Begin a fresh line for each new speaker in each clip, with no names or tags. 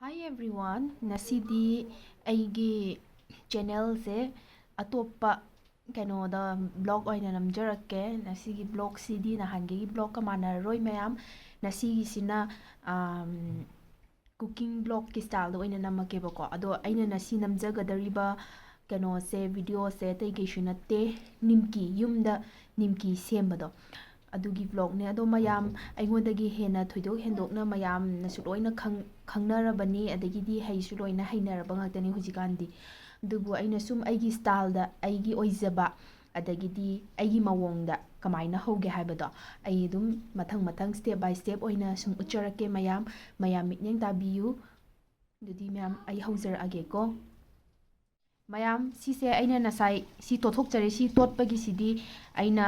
Hi everyone, nasidi aigi channel se atopa kenoda blog oina namjarakke nasigi blog cd nahangi blog ka manaroi mayam nasigi sina cooking blog ki style do oina namake bako ado aina nasi namjagadariba keno se video se tai keishu natte nimki yumda nimki sembado adugi vlog ne ado mayam aingondagi hena thoidok hendokna mayam nasu loina khangnarabani adagidi haisu loina hainaraba ngaktani hujikandi dubu aina sum aigi style da aigi oizaba adagidi aigi mawongda kamaina hoge haibado ai dum mathang step by step oina sum ucharake mayam mitneng tabiyu dudi mayam ai haujarage ko mayam sise aina nasai si tothokjare si totpagi sidi aina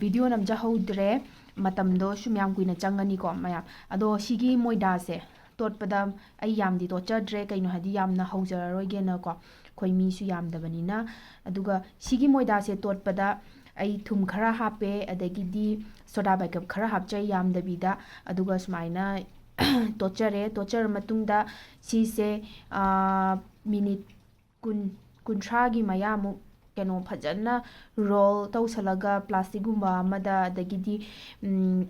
video namja houdre matamdo sumyam kuina changani ko mayam ado sigi moida se totpada ai yamdi tochadre kaino hadi yamna haujararoi na ko khoi mi su yamdabanina aduga sigi moida se totpada ai thum khara hape adagidi soda backup khara hapchai yamdabida aduga sumaina tochar matungda sise minute kuntragi mayamu keno fajana roll tawsalaga plastic gumba amada adagidi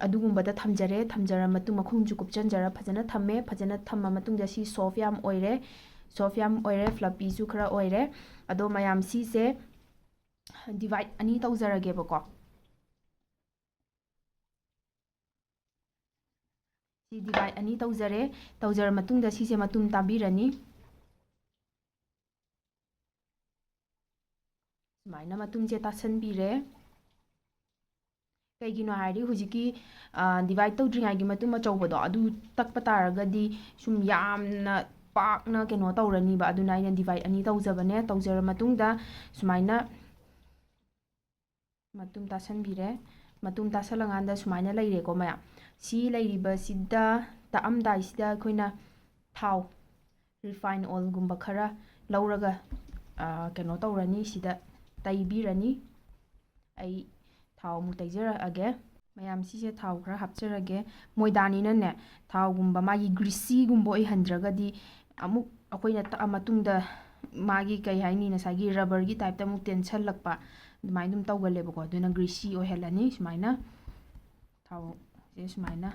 adugumbada thamjara matung makhungju kupchanjara fajana thamme fajana thamma matungda si soft yam oire fluffy su khara oire ado mayam si se divide ani tawjarage bako si divide ani tawjara matungda si se matum tabirani sumaina matumje tasanbire kaigino hairi hujiki divide tawdringai matum achawbado adu takpa taragadi sum yamna pakna keno tawrani ba aduna ina divide ani tawjabane tawjara matungda sumaina matum tasanbire matum tasalanganda sumaina leire ko maya si leiriba sida taamdai sida koina thau refine oil gumba khara lauraga keno tawrani sida taibirani ai thau mu taijaraage mayam sise thau khara hapjarage moidani nane thau gumba magi greasy gumba oi handragadi amuk akoina ta matungda magi kai haini nasagi rubber gi type ta muk tension lakpa dumai dum tawgale bako duna greasy oi helani sumaina thau je sumaina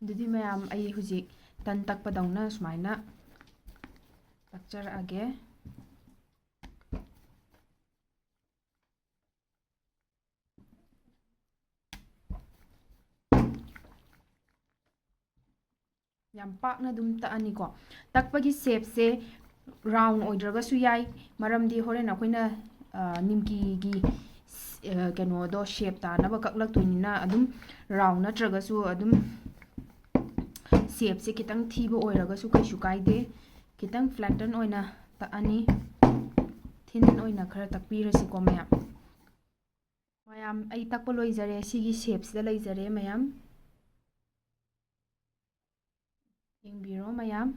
dudi mayam ai hujik tan takpadawna sumaina takjarage yam pakna dum taani ko takpagi shape se round oidragasu yai maramdi horen akoina nimki gi keno do shape ta na ba kaklak tuinina adum round natragasu adum shape se kitang thiba oiragasu kaisu kaide kitang flatten oina taani thin oina khara takpirasi ko mayam ai takpa loijare sigi shape sida leijare mayam yengbiro mayam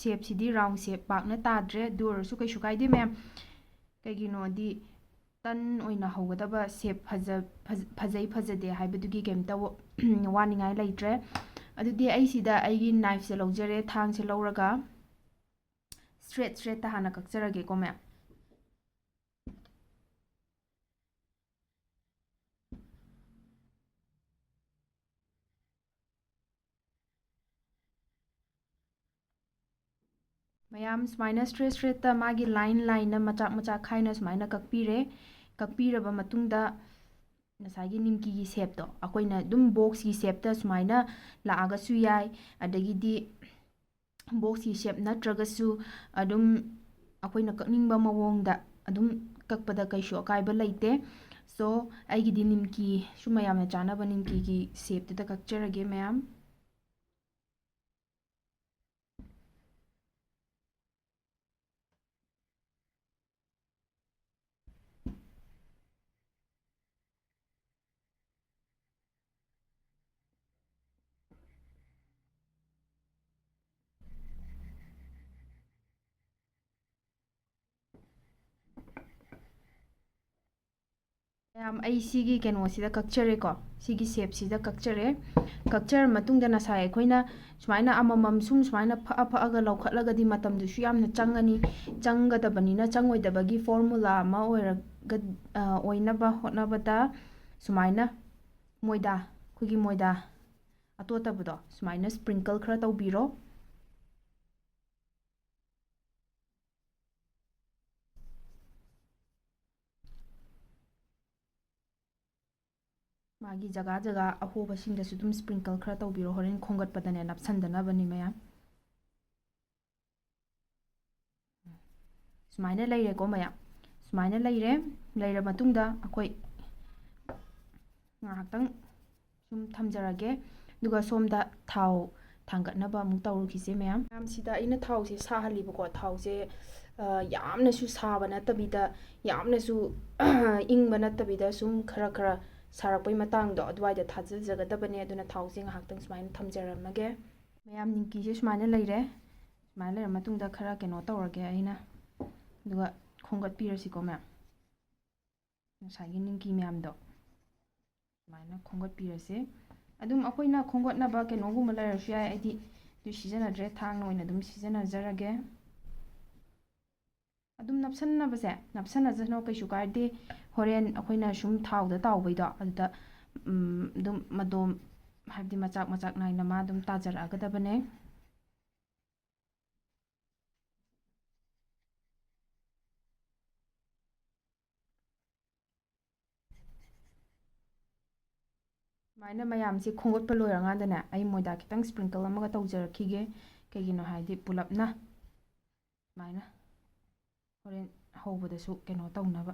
shape sidi round shape pakna tadre durasu kaisu kaide mayam kaigino di tan oina hogadaba shape fajade haibadugi kemta waningai leitre adudi ai sida aigi knife se laujare thang se lauraga straight ta hana kakjarage ko mayam sumaina straight ta magi line na macha khaina sumaina kakpiraba matungda nasagi nimki gi shape to akoina dum box gi shape ta sumaina laagasu yai adagidi box gi shape natragasu adum akoina kakningba mawongda adum kakpada kaisu akaiba leite so aigidi nimki sumayamna chanaba nimki gi shape ta kakjarage mayam ꯃꯌꯥꯝ ꯑꯩ ꯁꯤꯒꯤ ꯀꯩꯅꯣꯁꯤꯗ ꯀꯛꯆꯔꯦꯀꯣ ꯁꯤꯒꯤ ꯁꯦꯞꯁꯤꯗ ꯀꯛꯆꯔꯦ ꯀꯛꯆꯔ ꯃꯇꯨꯡꯗ ꯉꯁꯥꯏ ꯑꯩꯈꯣꯏꯅ ꯁꯨꯃꯥꯏꯅ ꯑꯃꯃꯝ ꯁꯨꯃꯥꯏꯅ ꯐꯛꯑꯒ ꯂꯧꯈꯠꯂꯒꯗꯤ ꯃꯇꯝꯗꯨꯁꯨ ꯌꯥꯝꯅ ꯆꯪꯉꯅꯤ ꯆꯪꯒꯗꯕꯅꯤꯅ ꯆꯪꯉꯣꯏꯗꯕꯒꯤ ꯐꯣꯔꯃꯨꯂꯥ ꯑꯃ ꯑꯣꯏꯅꯕ ꯍꯣꯠꯅꯕꯗ ꯁꯨꯃꯥꯏꯅ ꯃꯣꯏꯗꯥ ꯑꯩꯈꯣꯏꯒꯤ ꯃꯣꯏꯗꯥ ꯑꯇꯣꯠꯇꯕꯗꯣ ꯁꯨꯃꯥꯏꯅ ꯁ꯭ꯄ꯭ꯔꯤꯡꯀꯜ ꯈꯔ ꯇꯧꯕꯤꯔꯣ ꯃꯥꯒꯤ ꯖꯒꯥ ꯖꯒꯥ ꯑꯍꯣꯕꯁꯤꯡꯗꯁꯨ ꯑꯗꯨꯝ ꯁ꯭ꯄ꯭ꯔꯤꯡꯀꯜ ꯈꯔ ꯇꯧꯕꯤꯔꯣ ꯍꯣꯔꯦꯟ ꯈꯣꯝꯒꯠꯄꯗꯅꯦ ꯅꯞꯁꯟꯗꯅꯕꯅꯤ ꯃꯌꯥꯝ ꯁꯨꯃꯥꯏꯅ ꯂꯩꯔꯦꯀꯣ ꯃꯌꯥꯝ ꯁꯨꯃꯥꯏꯅ ꯂꯩꯔ ꯃꯇꯨꯡꯗ ꯑꯩꯈꯣꯏ ꯉꯥꯏꯍꯥꯛꯇꯪ ꯁꯨꯝ ꯊꯝꯖꯔꯒꯦ ꯑꯗꯨꯒ ꯁꯣꯝꯗ ꯊꯥꯎ ꯊꯥꯡꯒꯠꯅꯕ ꯑꯃꯨꯛ ꯇꯧꯔꯨꯈꯤꯁꯦ ꯃꯌꯥꯝ ꯁꯤꯗ ꯑꯩꯅ ꯊꯥꯎꯁꯦ ꯁꯥꯍꯜꯂꯤꯕꯀꯣ ꯊꯥꯎꯁꯦ ꯌꯥꯝꯅꯁꯨ ꯁꯥꯕ ꯅꯠꯇꯕꯤꯗ ꯌꯥꯝꯅꯁꯨ ꯏꯪꯕ ꯅꯠꯇꯕꯤꯗ ꯁꯨꯝ ꯈꯔ ꯁꯥꯔꯛꯄꯩ ꯃꯇꯥꯡꯗꯣ ꯑꯗꯨꯋꯥꯏꯗ ꯊꯥꯖꯖꯒꯗꯕꯅꯦ ꯑꯗꯨꯅ ꯊꯥꯎꯁꯦ ꯉꯥꯏꯍꯥꯛꯇꯪ ꯁꯨꯃꯥꯏꯅ ꯊꯝꯖꯔꯝꯃꯒꯦ ꯃꯌꯥꯝ ꯅꯤꯝꯀꯤꯁꯦ ꯁꯨꯃꯥꯏꯅ ꯂꯩꯔꯦ ꯁꯨꯃꯥꯏꯅ ꯂꯩꯔ ꯃꯇꯨꯡꯗ ꯈꯔ ꯀꯩꯅꯣ ꯇꯧꯔꯒꯦ ꯑꯩꯅ ꯑꯗꯨꯒ ꯈꯣꯝꯒꯠꯄꯤꯔꯁꯤꯀꯣ ꯃꯌꯥꯝ ꯉꯁꯥꯏꯒꯤ ꯅꯤꯝꯀꯤ ꯃꯌꯥꯝꯗꯣ ꯁꯨꯃꯥꯏꯅ ꯈꯣꯝꯒꯠꯄꯤꯔꯁꯦ ꯑꯗꯨꯝ ꯑꯩꯈꯣꯏꯅ ꯈꯣꯝꯒꯠꯅꯕ ꯀꯩꯅꯣꯒꯨꯝꯕ ꯂꯩꯔꯁꯨ ꯌꯥꯏ ꯑꯩꯗꯤ ꯑꯗꯨ ꯁꯤꯖꯤꯟꯅꯗ꯭ꯔꯦ ꯊꯥꯡꯅ ꯑꯣꯏꯅ ꯑꯗꯨꯝ ꯁꯤꯖꯤꯟꯅꯖꯔꯒꯦ ꯑꯗꯨꯝ ꯅꯞꯁꯟꯅꯖꯅꯣ ꯀꯩꯁꯨ ꯀꯥꯏꯗꯦ ꯍꯣꯔꯦꯟ ꯑꯩꯈꯣꯏꯅ ꯁꯨꯝ ꯊꯥꯎꯗ ꯇꯥꯎꯕꯩꯗꯣ ꯑꯗꯨꯗ ꯑꯗꯨꯝ ꯃꯗꯣꯝ ꯍꯥꯏꯕꯗꯤ ꯃꯆꯥꯛ ꯅꯥꯏꯅ ꯃꯥ ꯑꯗꯨꯝ ꯇꯥꯖꯔꯛꯑꯒꯗꯕꯅꯦ ꯁꯨꯃꯥꯏꯅ ꯃꯌꯥꯝꯁꯦ ꯈꯣꯝꯒꯠꯄ ꯂꯣꯏꯔꯀꯥꯟꯗꯅꯦ ꯑꯩ ꯃꯣꯏꯗꯥ ꯈꯤꯇꯪ ꯁ꯭ꯄ꯭ꯔꯤꯡꯀꯜ ꯑꯃꯒ ꯇꯧꯖꯔꯛꯈꯤꯒꯦ ꯀꯩꯒꯤꯅꯣ ꯍꯥꯏꯗꯤ ꯄꯨꯂꯞꯅ ꯁꯨꯃꯥꯏꯅ ꯍꯣꯔꯦꯟ ꯍꯧꯕꯗꯁꯨ ꯀꯩꯅꯣ ꯇꯧꯅꯕ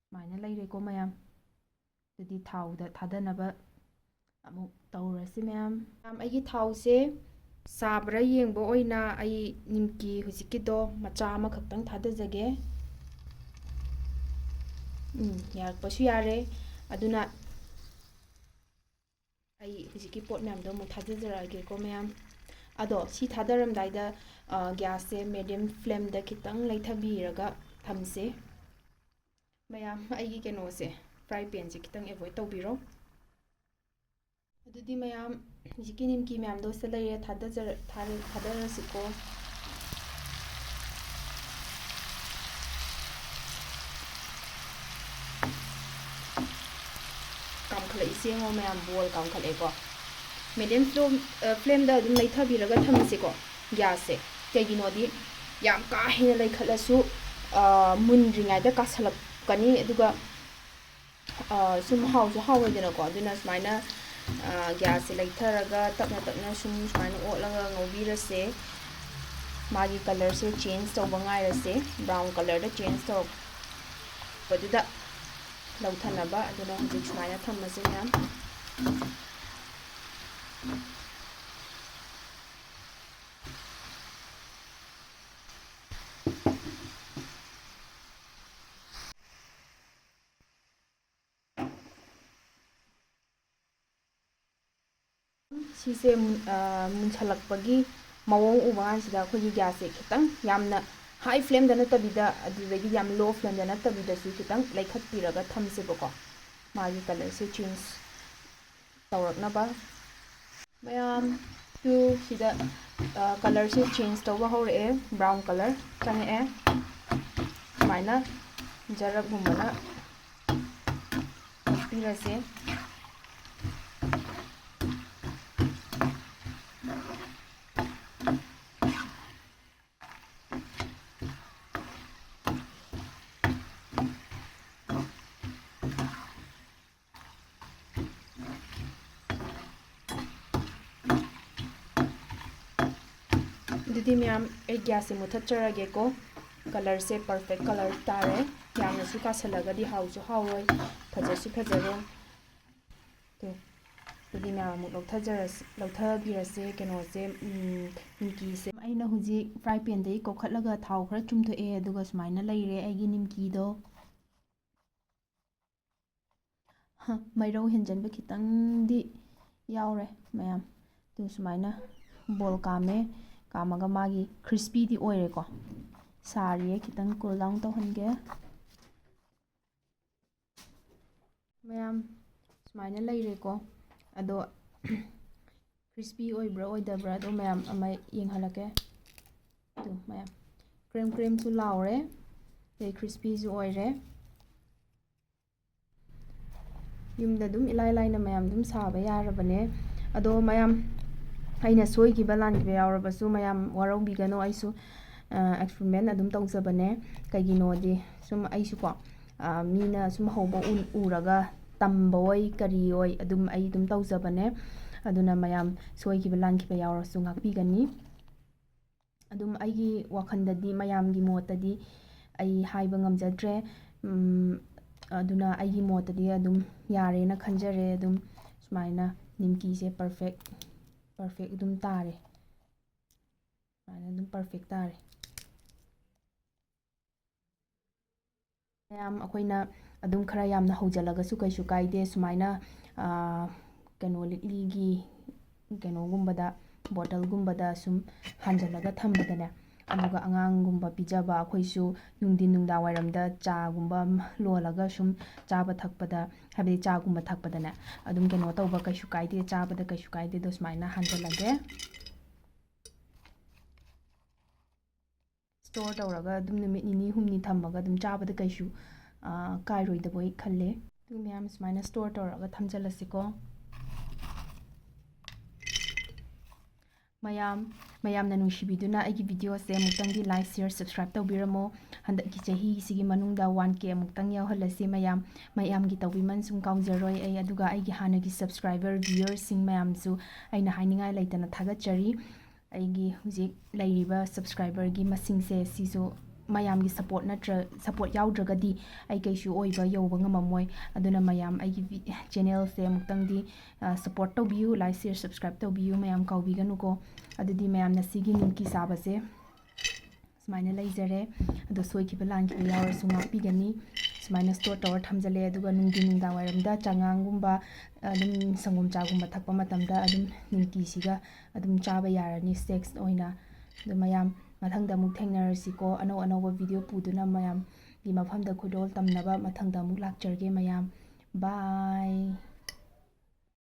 ꯁꯨꯃꯥꯏꯅ ꯂꯩꯔꯦꯀꯣ ꯃꯌꯥꯝ ꯑꯗꯨꯗꯤ ꯊꯥꯎꯗ ꯊꯥꯗꯅꯕ ꯑꯃꯨꯛ ꯇꯧꯔꯁꯤ ꯃꯌꯥꯝ ꯑꯩꯒꯤ ꯊꯥꯎꯁꯦ ꯁꯥꯕ꯭ꯔꯥ ꯌꯦꯡꯕ ꯑꯣꯏꯅ ꯑꯩ ꯅꯤꯝꯀꯤ ꯍꯧꯖꯤꯛꯀꯤꯗꯣ ꯃꯆꯥ ꯑꯃꯈꯛꯇꯪ ꯊꯥꯗꯖꯒꯦ ꯌꯥꯔꯛꯄꯁꯨ ꯌꯥꯔꯦ ꯑꯗꯨꯅ ꯑꯩ ꯍꯧꯖꯤꯛꯀꯤ ꯄꯣꯠ ꯃꯌꯥꯝꯗꯣ ꯑꯃꯨꯛ ꯊꯥꯗꯖꯔꯛꯑꯒꯦꯀꯣ ꯃꯌꯥꯝ ꯑꯗꯣ ꯁꯤ ꯊꯥꯗꯔꯝꯗꯥꯏꯗ ꯒ꯭ꯌꯥꯁꯁꯦ ꯃꯦꯗꯤꯌꯝ ꯐ꯭ꯂꯦꯝꯗ ꯈꯤꯇꯪ ꯂꯩꯊꯕꯤꯔꯒ ꯊꯝꯁꯦ ꯃꯌꯥꯝ ꯑꯩꯒꯤ ꯀꯩꯅꯣꯁꯦ ꯐ꯭ꯔꯥꯏ ꯄꯦꯟꯁꯦ ꯈꯤꯇꯪ ꯑꯦꯚꯣꯏꯗ ꯇꯧꯕꯤꯔꯣ ꯑꯗꯨꯗꯤ ꯃꯌꯥꯝ ꯍꯧꯖꯤꯛꯀꯤ ꯅꯤꯝꯀꯤ ꯃꯌꯥꯝꯗꯣ ꯁꯤꯗ ꯂꯩꯔꯦ ꯊꯥꯗꯔꯁꯤꯀꯣ ꯀꯥꯝꯈꯠꯂꯛꯏꯁꯦ ꯌꯦꯡꯉꯣ ꯃꯌꯥꯝ ꯕꯣꯜ ꯀꯥꯝꯈꯠꯂꯛꯑꯦꯀꯣ ꯃꯦꯗꯤꯌꯝ ꯐ꯭ꯂꯦꯝꯗ ꯑꯗꯨꯝ ꯂꯩꯊꯕꯤꯔꯒ ꯊꯝꯃꯁꯤꯀꯣ ꯒ꯭ꯌꯥꯁꯁꯦ ꯀꯩꯒꯤꯅꯣꯗꯤ ꯌꯥꯝ ꯀꯥ ꯍꯦꯟꯅ ꯂꯩꯈꯠꯂꯁꯨ ꯃꯨꯟꯗ꯭ꯔꯤꯉꯩꯗ ꯀꯥꯁꯜꯂꯛꯀꯅꯤ ꯑꯗꯨꯒ ꯁꯨꯝ ꯍꯥꯎꯁꯨ ꯍꯥꯎꯔꯣꯏꯗꯅꯀꯣ ꯑꯗꯨꯅ ꯁꯨꯃꯥꯏꯅ ꯒ꯭ꯌꯥꯁꯁꯦ ꯂꯩꯊꯔꯒ ꯇꯞꯅ ꯁꯨꯃꯥꯏꯅ ꯑꯣꯠꯂꯒ ꯉꯧꯕꯤꯔꯁꯦ ꯃꯥꯒꯤ ꯀꯂꯔꯁꯦ ꯆꯦꯟꯖ ꯇꯧꯕ ꯉꯥꯏꯔꯁꯦ ꯕ꯭ꯔꯥꯎꯟ ꯀꯂꯔꯗ ꯆꯦꯟꯖ ꯇꯧꯔꯛꯄꯗꯨꯗ ꯂꯧꯊꯅꯕ ꯑꯗꯨꯅ ꯍꯧꯖꯤꯛ ꯁꯨꯃꯥꯏꯅ ꯊꯝꯃꯁꯦ ꯃꯌꯥꯝ ꯁꯤꯁꯦ ꯃꯨꯟꯁꯜꯂꯛꯄꯒꯤ ꯃꯑꯣꯡ ꯎꯕ ꯀꯥꯟꯁꯤꯗ ꯑꯩꯈꯣꯏꯒꯤ ꯒ꯭ꯌꯥꯁꯁꯦ ꯈꯤꯇꯪ ꯌꯥꯝꯅ ꯍꯥꯏ ꯐ꯭ꯂꯦꯝꯗ ꯅꯠꯇꯕꯤꯗ ꯑꯗꯨꯗꯒꯤ ꯌꯥꯝ ꯂꯣ ꯐ꯭ꯂꯦꯝꯗ ꯅꯠꯇꯕꯤꯗꯁꯨ ꯈꯤꯇꯪ ꯂꯩꯈꯠꯄꯤꯔꯒ ꯊꯝꯁꯦꯕꯀꯣ ꯃꯥꯒꯤ ꯀꯂꯔꯁꯦ ꯆꯦꯟꯖ ꯇꯧꯔꯛꯅꯕ ꯃꯌꯥꯝ ꯁꯤꯗ ꯀꯂꯔꯁꯦ ꯆꯦꯟꯖ ꯇꯧꯕ ꯍꯧꯔꯛꯑꯦ ꯕ꯭ꯔꯥꯎꯟ ꯀꯂꯔ ꯆꯪꯉꯛꯑꯦ ꯁꯨꯃꯥꯏꯅ ꯖꯔꯞꯒꯨꯝꯕꯅ ꯇꯛꯄꯤꯔꯁꯦ ꯑꯗꯨꯗꯤ ꯃꯌꯥꯝ ꯑꯩ ꯒ꯭ꯌꯥꯁꯁꯦ ꯃꯨꯊꯠꯆꯔꯒꯦꯀꯣ ꯀꯂꯔꯁꯦ ꯄꯔꯐꯦꯛ ꯀꯂꯔ ꯇꯥꯔꯦ ꯌꯥꯝꯅꯁꯨ ꯀꯥꯁꯜꯂꯒꯗꯤ ꯍꯥꯎꯁꯨ ꯍꯥꯎꯔꯣꯏ ꯐꯖꯁꯨ ꯐꯖꯔꯣꯏ ꯑꯗꯨꯗꯤ ꯃꯌꯥꯝ ꯑꯃꯨꯛ ꯂꯧꯊꯕꯤꯔꯁꯦ ꯀꯩꯅꯣꯁꯦ ꯅꯤꯝꯀꯤꯁꯦ ꯑꯩꯅ ꯍꯧꯖꯤꯛ ꯐ꯭ꯔꯥꯏ ꯄꯦꯟꯗꯒꯤ ꯀꯣꯛꯈꯠꯂꯒ ꯊꯥꯎ ꯈꯔ ꯆꯨꯝꯊꯣꯛꯑꯦ ꯑꯗꯨꯒ ꯁꯨꯃꯥꯏꯅ ꯂꯩꯔꯦ ꯑꯩꯒꯤ ꯅꯤꯝꯀꯤꯗꯣ ꯃꯩꯔꯧ ꯍꯦꯟꯖꯟꯕ ꯈꯤꯇꯪꯗꯤ ꯌꯥꯎꯔꯦ ꯃꯌꯥꯝ ꯑꯗꯨ ꯁꯨꯃꯥꯏꯅ ꯕꯣꯜ ꯀꯥꯝꯃꯒ ꯃꯥꯒꯤ ꯈ꯭ꯔꯤꯁꯄꯤꯗꯤ ꯑꯣꯏꯔꯦꯀꯣ ꯁꯥꯔꯤꯌꯦ, ꯈꯤꯇꯪ ꯀꯨꯜ ꯗꯥꯎꯟ ꯇꯧꯍꯟꯒꯦ꯫ ꯃꯌꯥꯝ ꯁꯨꯃꯥꯏꯅ ꯂꯩꯔꯦꯀꯣ, ꯑꯗꯣ ꯀ꯭ꯔꯤꯁꯄꯤ ꯑꯣꯏꯕ꯭ꯔꯥ ꯑꯣꯏꯗꯕ꯭ꯔꯥ ꯑꯗꯣ ꯃꯌꯥꯝ ꯑꯃ ꯌꯦꯡꯍꯜꯂꯛꯀꯦ꯫ ꯑꯗꯨ ꯃꯌꯥꯝ ꯀ꯭ꯔꯦꯝ ꯀ꯭ꯔꯦꯝꯁꯨ ꯂꯥꯎꯔꯦ, ꯑꯗꯩ ꯀ꯭ꯔꯤꯁꯄꯤꯁꯨ ꯑꯣꯏꯔꯦ꯫ ꯌꯨꯝꯗ ꯑꯗꯨꯝ ꯏꯂꯥꯏ ꯂꯥꯏꯅ ꯃꯌꯥꯝ ꯑꯗꯨꯝ ꯁꯥꯕ ꯌꯥꯔꯕꯅꯦ꯫ ꯑꯗꯣ ꯃꯌꯥꯝ ꯑꯩꯅ ꯁꯣꯏꯈꯤꯕ ꯂꯥꯟꯈꯤꯕ ꯌꯥꯎꯔꯕꯁꯨ ꯃꯌꯥꯝ ꯋꯥꯔꯧꯕꯤꯒꯅꯨ, ꯑꯩꯁꯨ ꯑꯦꯛꯁꯄꯦꯔꯤꯃꯦꯟ ꯑꯗꯨꯝ ꯇꯧꯖꯕꯅꯦ꯫ ꯀꯩꯒꯤꯅꯣꯗꯤ ꯁꯨꯝ ꯑꯩꯁꯨꯀꯣ ꯃꯤꯅ ꯁꯨꯝ ꯍꯧꯕ ꯎꯔꯒ ꯇꯝꯕ ꯑꯣꯏ ꯀꯔꯤ ꯑꯣꯏ ꯑꯗꯨꯝ ꯑꯩ ꯑꯗꯨم ꯇꯧꯖꯕꯅꯦ꯫ ꯑꯗꯨꯅ ꯃꯌꯥꯝ ꯁꯣꯏꯈꯤꯕ ꯂꯥꯟꯈꯤꯕ ꯌꯥꯎꯔꯁꯨ ꯉꯥꯛꯄꯤꯒꯅꯤ꯫ ꯑꯗꯨꯝ ꯑꯩꯒꯤ ꯋꯥꯈꯜꯗꯗꯤ, ꯃꯌꯥꯝꯒꯤ ꯃꯣꯠꯇꯗꯤ ꯑꯩ ꯍꯥꯏꯕ ꯉꯝꯖꯗ꯭ꯔꯦ, ꯑꯗꯨꯅ ꯑꯩꯒꯤ ꯃꯣꯠꯇꯗꯤ ꯑꯗꯨꯝ ꯌꯥꯔꯦꯅ ꯈꯟꯖꯔꯦ꯫ ꯑꯗꯨꯝ ꯁꯨꯃꯥꯏꯅ ꯅꯤꯝꯀꯤꯁꯦ ꯄꯔꯐꯦꯛ ꯑꯗꯨꯝ ꯇꯥꯔꯦ, ꯁꯨꯃꯥꯏꯅ ꯑꯗꯨꯝ ꯄꯔꯐꯦꯛ ꯇꯥꯔꯦ꯫ ꯃꯌꯥꯝ ꯑꯩꯈꯣꯏꯅ ꯑꯗꯨꯝ ꯈꯔ ꯌꯥꯝꯅ ꯍꯧꯖꯤꯜꯂꯒꯁꯨ ꯀꯩꯁꯨ ꯀꯥꯏꯗꯦ꯫ ꯁꯨꯃꯥꯏꯅ ꯀꯩꯅꯣ ꯂꯤꯛꯂꯤꯒꯤ ꯀꯩꯅꯣꯒꯨꯝꯕꯗ, ꯕꯣꯇꯜꯒꯨꯝꯕꯗ ꯁꯨꯝ ꯍꯥꯟꯖꯜꯂꯒ ꯊꯝꯕꯗꯅꯦ, ꯑꯗꯨꯒ ꯑꯉꯥꯡꯒꯨꯝꯕ ꯄꯤꯖꯕ ꯑꯩꯈꯣꯏꯁꯨ ꯅꯨꯡꯊꯤꯟ ꯅꯨꯡꯗꯥꯡ ꯋꯥꯏꯔꯝꯗ ꯆꯥꯒꯨꯝꯕ ꯂꯣꯜꯂꯒ ꯁꯨꯝ ꯆꯥꯕ ꯊꯛꯄꯗ, ꯍꯥꯏꯕꯗꯤ ꯆꯥꯒꯨꯝꯕ ꯊꯛꯄꯗꯅꯦ ꯑꯗꯨꯝ ꯀꯩꯅꯣ ꯇꯧꯕ ꯀꯩꯁꯨ ꯀꯥꯏꯗꯦ, ꯆꯥꯕꯗ ꯀꯩꯁꯨ ꯀꯥꯏꯗꯦ꯫ ꯑꯗꯣ ꯁꯨꯃꯥꯏꯅ ꯍꯥꯟꯖꯜꯂꯒꯦ꯫ ꯁ꯭ꯇꯣꯔ ꯇꯧꯔꯒ ꯑꯗꯨꯝ ꯅꯨꯃꯤꯠ ꯅꯤꯅꯤ ꯍꯨꯝꯅꯤ ꯊꯝꯃꯒ ꯑꯗꯨꯝ ꯆꯥꯕꯗ ꯀꯩꯁꯨ ꯀꯥꯏꯔꯣꯏꯗꯕꯣꯏ ꯈꯜꯂꯦ꯫ ꯑꯗꯨ ꯃꯌꯥꯝ ꯁꯨꯃꯥꯏꯅ ꯁ꯭ꯇꯣꯔ ꯇꯧꯔꯒ ꯊꯝꯖꯜꯂꯁꯤꯀꯣ꯫ ꯃꯌꯥꯝꯅ ꯅꯨꯡꯁꯤꯕꯤꯗꯨꯅ ꯑꯩꯒꯤ ꯚꯤꯗꯤꯑꯣꯁꯦ ꯑꯃꯨꯛꯇꯪꯗꯤ ꯂꯥꯏꯛ, ꯁꯤꯌꯔ, ꯁꯕꯁꯀ꯭ꯔꯥꯏꯕ ꯇꯧꯕꯤꯔꯝꯃꯣ꯫ ꯍꯟꯗꯛꯀꯤ ꯆꯍꯤꯁꯤꯒꯤ ꯃꯅꯨꯡꯗ 1K ꯑꯃꯨꯛꯇꯪ ꯌꯧꯍꯜꯂꯁꯤ ꯃꯌꯥꯝꯒꯤ ꯇꯧꯕꯤꯃꯟ ꯁꯨꯝ ꯀꯥꯎꯖꯔꯣꯏ ꯑꯩ꯫ ꯑꯗꯨꯒ ꯑꯩꯒꯤ ꯍꯥꯟꯅꯒꯤ ꯁꯕꯁꯀ꯭ꯔꯥꯏꯕꯔ, ꯚ꯭ꯌꯨꯌꯔꯁꯤꯡ ꯃꯌꯥꯝꯁꯨ ꯑꯩꯅ ꯍꯥꯏꯅꯤꯡꯉꯥꯏ ꯂꯩꯇꯅ ꯊꯥꯒꯠꯆꯔꯤ꯫ ꯑꯩꯒꯤ ꯍꯧꯖꯤꯛ ꯂꯩꯔꯤꯕ ꯁꯕꯁꯀ꯭ꯔꯥꯏꯕꯔꯒꯤ ꯃꯁꯤꯡꯁꯦ ꯁꯤꯁꯨ ꯃꯌꯥꯝꯒꯤ ꯁꯄꯣꯔꯠ ꯌꯥꯎꯗ꯭ꯔꯒꯗꯤ ꯑꯩ ꯀꯩꯁꯨ ꯌꯧꯕ ꯉꯝꯃꯝꯃꯣꯏ꯫ ꯑꯗꯨꯅ ꯃꯌꯥꯝ ꯑꯩꯒꯤ ꯆꯦꯅꯦꯜꯁꯦ ꯑꯃꯨꯛꯇꯪꯗꯤ ꯁꯄꯣꯔꯠ ꯇꯧꯕꯤꯌꯨ, ꯂꯥꯏꯛ, ꯁꯤꯌꯔ, ꯁꯕꯁꯀ꯭ꯔꯥꯏꯕ ꯇꯧꯕꯤꯌꯨ, ꯃꯌꯥꯝ ꯀꯥꯎꯕꯤꯒꯅꯨꯀꯣ꯫ ꯑꯗꯨꯗꯤ ꯃꯌꯥꯝꯅ ꯁꯤꯒꯤ ꯅꯤꯝꯀꯤ ꯁꯥꯕꯁꯦ ꯁꯨꯃꯥꯏꯅ ꯂꯩꯖꯔꯦ꯫ ꯑꯗꯣ ꯁꯣꯏꯈꯤꯕ ꯂꯥꯟꯈꯤꯕ ꯌꯥꯎꯔꯁꯨ ꯉꯥꯛꯄꯤꯒꯅꯤ꯫ ꯁꯨꯃꯥꯏꯅ ꯁ꯭ꯇꯣꯔ ꯇꯧꯔ ꯊꯝꯖꯜꯂꯦ, ꯑꯗꯨꯒ ꯅꯨꯡꯊꯤꯟ ꯅꯨꯡꯗꯥꯡ ꯋꯥꯏꯔꯝꯗ ꯆꯉꯥꯡꯒꯨꯝꯕ, ꯑꯗꯨꯝ ꯁꯪꯒꯣꯝ ꯆꯥꯒꯨꯝꯕ ꯊꯛꯄ ꯃꯇꯝꯗ ꯑꯗꯨꯝ ꯅꯤꯝꯀꯤꯁꯤꯒ ꯑꯗꯨꯝ ꯆꯥꯕ ꯌꯥꯔꯅꯤ ꯁ꯭ꯅꯦꯛꯁ ꯑꯣꯏꯅ꯫ ꯑꯗꯣ ꯃꯌꯥꯝ ꯃꯊꯪꯗ ꯑꯃꯨꯛ ꯊꯦꯡꯅꯔꯁꯤꯀꯣ, ꯑꯅꯧ ꯑꯅꯧꯕ ꯚꯤꯗꯤꯑꯣ ꯄꯨꯗꯨꯅ ꯃꯌꯥꯝꯒꯤ ꯃꯐꯝꯗ ꯈꯨꯗꯣꯜ ꯇꯝꯅꯕ ꯃꯊꯪꯗ ꯑꯃꯨꯛ ꯂꯥꯛꯆꯔꯒꯦ ꯃꯌꯥꯝ꯫ ꯕꯥꯏ꯫